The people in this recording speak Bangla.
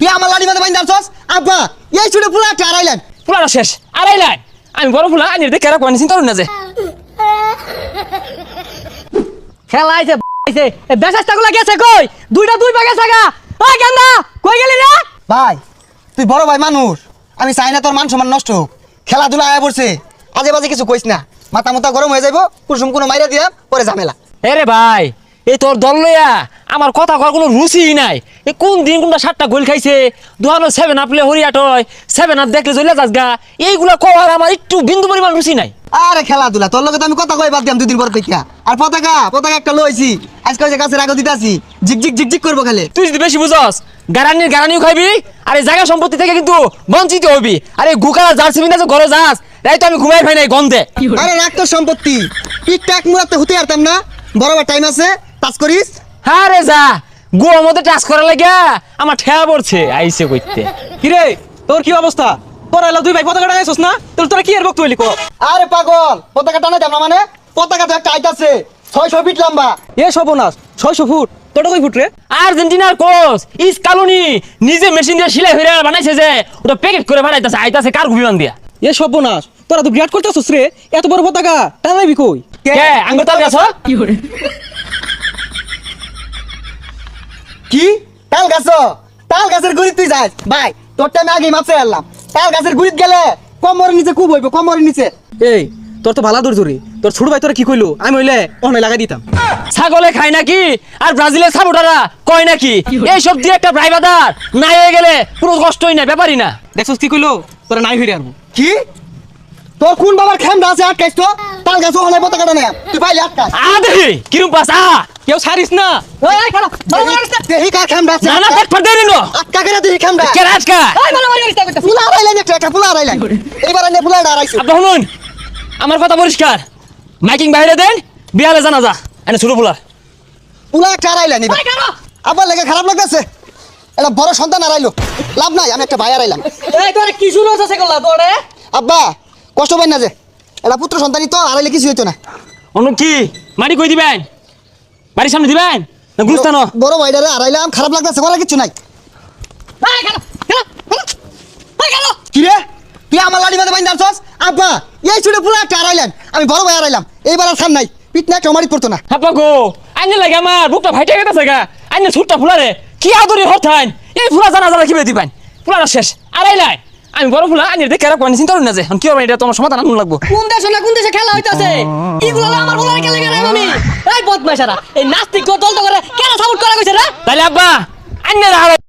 তুই আমার লাড়ি মাঝে বাইন্দা আছস আব্বা এই ছুটে পুরা একটা আড়াইলেন পুরাটা শেষ আড়াইলাই আমি বড় ফুলা আনি দেখে রাখবো চিন্তা করুন না যে খেলা আইছে আইছে বেশাস্তাগুলা গেছে কই দুইটা দুই ভাগে থাকা ওই গান্দা কই গেলি রে ভাই তুই বড় ভাই মানুষ আমি চাই না তোর মান সম্মান নষ্ট হোক খেলাধুলা আয়া পড়ছে আজে বাজে কিছু কইস না মাথা মুথা গরম হয়ে যাইবো কুসুম কোনো মাইরা দিয়া পরে ঝামেলা রে ভাই এই তোর দল লইয়া আমার কথা কর কোনো রুচিই নাই এই কোন দিন কোনটা 7টা গোল খাইছে দুহানো 7 আপলে হরিয়াটয় 7 আপ দেখলে জ্বলে যাস গা এইগুলা কওয়ার আমার একটু বিন্দু পরিমাণ রুচি নাই আরে খেলাধুলা তোর লগে তো আমি কথা কই বাদ দিলাম দুদিন পর পেকিয়া আর পতাকা একটা লইছি আজকে ওই যে গাছের আগে দিতাছি ঝিকঝিক করবো খালি তুই যদি বেশি বুঝস গারানিও খাইবি আর এই জায়গা সম্পত্তি থেকে কিন্তু বঞ্চিত হবি আর এই গুকালা জার্সি বিনা যে ঘরে যাস তাই তো আমি ঘুমাই খাই নাই গন্ধে আরে রাখ তোর সম্পত্তি টিকটাক মুরাতে হতে পারতাম না বড় টাইম আছে টাচ করিস হ্যাঁ রে যা গুয়ার মধ্যে টাচ করা লাগা আমার ঠেয়া পড়ছে আইসে কইতে কিরে তোর কি অবস্থা তোরা এলা দুই ভাই পতাকা টাঙাইছস না তোরা কি এর বক্ত হইলি কো আরে পাগল পতাকা টানা যাম না মানে পতাকা তো একটা আইত আছে 600 ফিট লম্বা এ সর্বনাশ 600 ফুট তোটা কই ফুট রে আর্জেন্টিনার কোচ ইস কালুনি নিজে মেশিন দিয়ে সেলাই হইরা বানাইছে যে ওটা প্যাকেট করে বানাইতাছে আইতাছে কার বিমান দিয়া এ সর্বনাশ তোরা তো বিরাট করতেছস রে এত বড় পতাকা টানাইবি কই কে আঙ্গুর তাল গাছ কি তাল গাছের গুড়ি তুই যাস ভাই তোর টাইম আগে মাপছে আনলাম তাল গাছের গুড়িত গেলে কোমরের নিচে খুব হইব কোমরের নিচে এই তোর তো ভালা দূর তোর ছোট ভাই তোরা কি কইলো আমি হইলে অনে লাগাই দিতাম ছাগলে খায় নাকি আর ব্রাজিলের সাপোর্টাররা কয় নাকি এই সব দিয়ে একটা ড্রাইভার নাই হয়ে গেলে পুরো কষ্টই না ব্যাপারই না দেখছস কি কইলো তোরা নাই হইরে আরবো কি তোর কোন বাবার খেমটা আছে আটকাইছ তো তাল গাছ ওখানে পতাকাটা নেই তুই পাইলে আটকাস দেখি কিরম পাস কেউ ছাড়িস না এই খাড়া দেহি কার খেমটা আছে না পেট ফাট দেরি নো আটকা করে দেহি খেমটা কে রাজকা ফুলা আড়াইলেন একটা ফুলা আড়াইলেন এইবার এনে ফুলা আড়াইছো আপনি শুনুন আমার কথা পরিষ্কার মাইকিং বাইরে দেন বিয়ালে জানা যা এনে ছোট ফুলার ফুলা একটা আড়াইলেন এবার আবার লেগে খারাপ লাগতেছে এটা বড় সন্তান আড়াইলো লাভ নাই আমি একটা ভাই আড়াইলাম এই তোরা কি শুরু হচ্ছে করলা তোরে আব্বা কষ্ট পাই না যে এটা পুত্র সন্তানই তো আড়াইলে কিছু হইতো না অন্য কি মাটি কই দিবেন বাড়ির সামনে দিবেন না গুস্তানো বড় ভাইটারে আড়াইলাম খারাপ লাগতেছে করার কিছু নাই কি রে তুই আমার লাড়ি মাঝে বাইন্দা আছস আব্বা এই ছুটে পুরো একটা আড়াইলেন আমি বড় ভাই আড়াইলাম এইবার আর খান নাই পিট না টমারি পড়তো না হাপা গো আইনে লাগে আমার বুকটা ভাইটা গেছে গা আইনে ছুটটা ফুলারে কি আদরি হঠাইন এই ফুলা জানা জানা কিবে দিবেন ফুলাটা শেষ আড়াইলাই আমি বড় ফুলা আইনে দেখে রাখবো চিন্তা করুন না যে কি হবে এটা তোমার সমাধান আনুন লাগবো কোন দেশে খেলা হইতাছে এগুলো আমার বলার খেলা করে আমি এই বদমাইশারা এই নাস্তিক দল তো করে কেন সাপোর্ট করা কইছে রে তাইলে আব্বা আইনে